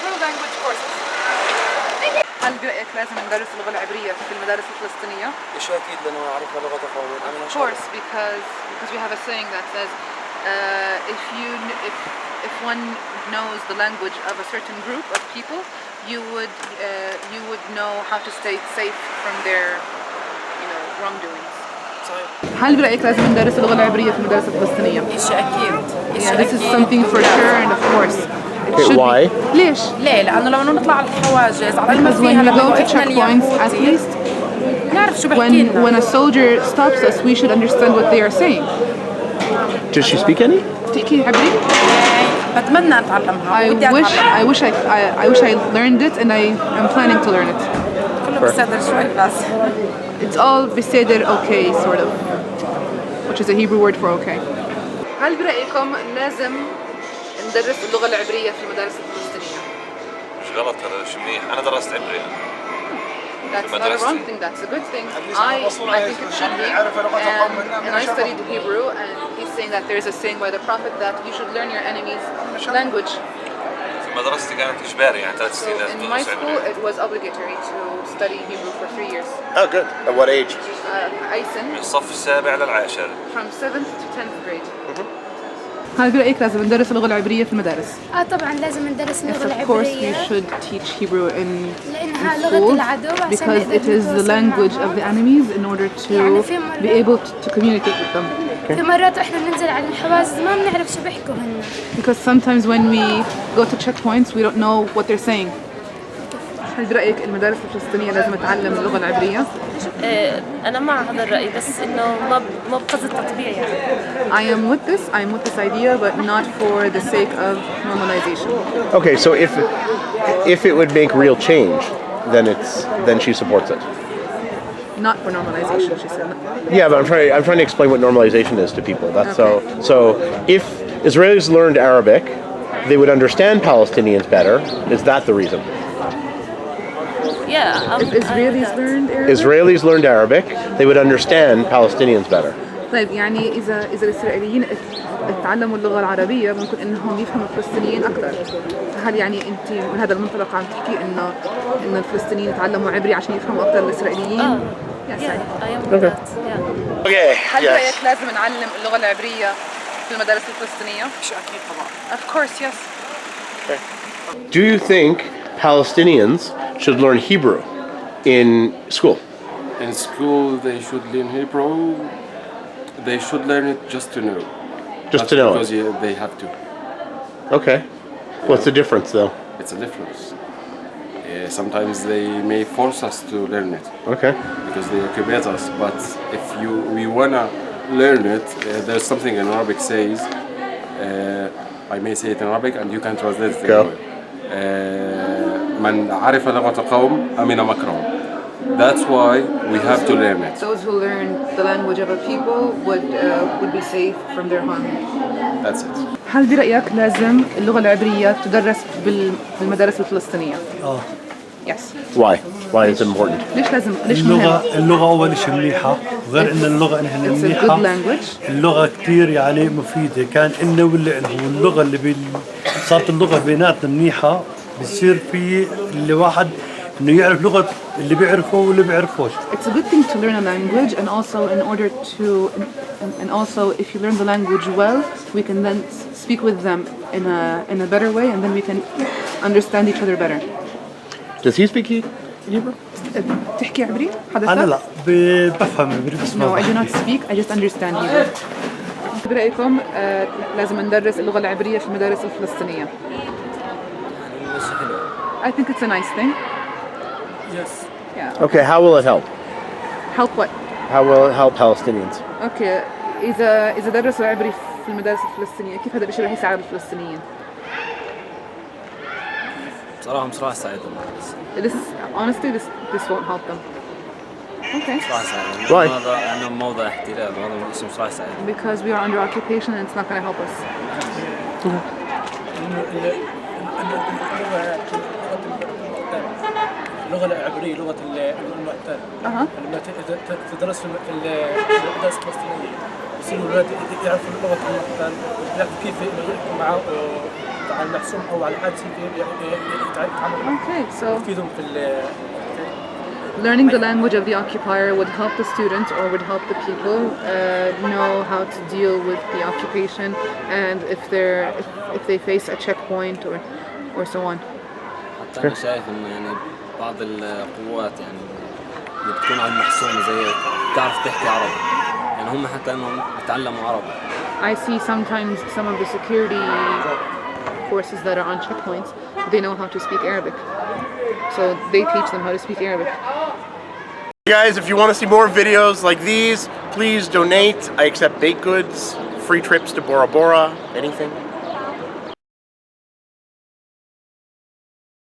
Hebrew language courses. هل برأيك لازم ندرس اللغة العبرية في المدارس الفلسطينية؟ إيش أكيد لأنه عرفنا لغة قوم. Of course, because we have a saying that says if one knows the language of a certain group of people, you would know how to stay safe from their wrongdoings. هل برأيك لازم ندرس اللغة العبرية في المدارس الفلسطينية؟ إيش أكيد. This is something for sure and of course. Why? ليش؟ ليه؟ لأنه لما نطلع على الحواجز على Because when we go to checkpoints, at least نعرف شو بحكينا. when a soldier stops us, we should understand what they are saying. Does she speak any? تحكي عبري؟ بتمنى أتعلمها. I wish I learned it and I am planning to learn it. كله بصدر شوي بس. It's all بصدر okay sort of, which is a Hebrew word for okay. هل برأيكم لازم ندرس اللغة العبرية في المدارس الفلسطينية؟ مش غلط هذا شيء منيح. أنا درست عبري. That's not a wrong thing. That's a good thing. I think it should be. And I studied Hebrew, and he's saying that there is a saying by the Prophet that you should learn your enemy's language. في مدرستي كانت إجباري يعني 3 سنين لازم In my تدرس school, عبري. it was obligatory to study Hebrew for 3 years. Oh, good. At what age? Aysen, من الصف السابع للعاشر. from 7th to 10th grade. هل برأيك لازم ندرس اللغة العبرية في المدارس؟ طبعا لازم ندرس اللغة Yes, of course we العبرية should teach Hebrew in لأنها لغة schools العدو عشان because نقدر it is the نتواصل language معهم. of the enemies in order to يعني في مرات- be able to communicate with them. في مرات احنا بننزل على الحواجز ما بنعرف شو بيحكوا هن. Because sometimes when we go to checkpoints we don't know what they're saying. هل برأيك المدارس الفلسطينية لازم تتعلم اللغة العبرية؟ أنا مع هذا الرأي بس إنه ما بقصد التطبيع يعني. I am with this idea but not for the sake of normalization. Okay, so if it would make real change, then she supports it. Not for normalization, she said. Yeah, but I'm trying to explain what normalization is to people. That's so if Israelis learned Arabic, they would understand Palestinians better. Is that the reason? Yeah. If Israelis learned Arabic? Israelis learned Arabic, they would understand Palestinians better. طيب يعني إذا الإسرائيليين تعلموا اللغة العربية ممكن إنهم يفهموا الفلسطينيين أكثر. هل يعني أنت من هذا المنطلق عم تحكي إنه الفلسطينيين يتعلموا عبري عشان يفهموا أكثر الإسرائيليين؟ Yes, Yeah, I- I am with that. Yeah. Okay. هل رأيك لازم نعلم اللغة العبرية في المدارس الفلسطينية؟ إيش أكيد طبعا. Of course, yes. Do you think Palestinians should learn Hebrew in school? In school, they should learn Hebrew. They should learn it just to know. Just Not to know because it. they have to. Okay. What's the difference though? It's a difference. Sometimes they may force us to learn it Okay. because they occupy us. But if we wanna learn it, there's something in Arabic says. I may say it in Arabic and you can translate it. Go. من عرف لغة قوم أمن مكرهم. That's why we have to learn it. Those who learn the language of a people would be safe from their harm. That's it. هل برأيك لازم اللغة العبرية تدرس بالمدارس الفلسطينية؟ Yes. Why? Why is it important? ليش مهم؟ اللغة أول شيء مليحة، وغير إن اللغة إنها It's a good مليحة. language. اللغة كتير يعني مفيدة، كان إلنا ولا إلهم، واللغة صارت اللغة بيناتنا منيحة، بصير في اللي واحد إنه يعرف لغة اللي بيعرفه واللي بيعرفوش. It's a good thing to learn a language, and also in order to, and also if you learn the language well, we can then speak with them in a better way, and then we can understand each other better. Does he speak Hebrew? تحكي عبري؟ أنا لا بفهم عبري بس No, ما I do not بحكي. speak. I just understand Hebrew. برأيكم لازم ندرس اللغة العبرية في المدارس الفلسطينية؟ I think it's a nice thing. Yes. Yeah. Okay, how will it help? Help what? How will it help Palestinians? Okay. إذا درسوا عبري في المدارس الفلسطينية كيف هذا الشيء راح يساعد الفلسطينيين؟ بصراحة مش راح يساعدهم. Honestly, this won't help them. Okay. مش راح يساعدهم. Why? هذا يعني موضوع احتلال وهذا الشيء مش راح يساعدهم. Because we are under occupation and it's not going to help us. اللغة العبرية لغة المعتاد. لما تدرس في المدارس الفلسطينية يصيروا الولاد يعرفوا لغة المعتاد، يعرفوا كيف يحكوا معه على المحسوم او على حادثه يتعاملوا Okay, so يفيدهم في learning the language of the occupier would help the students or would help the people know how to deal with the occupation and if they face a checkpoint or so on. حتى أنا شايف إنه يعني بعض القوات يعني اللي بتكون على المحسومة زي بتعرف تحكي عربي يعني هم حتى إنهم بيتعلموا عربي. I see sometimes some of the security forces that are on checkpoints, they know how to speak Arabic. So they teach them how to speak Arabic. Guys, if you want to see more videos like these, please donate. I accept baked goods, free trips to Bora Bora, anything.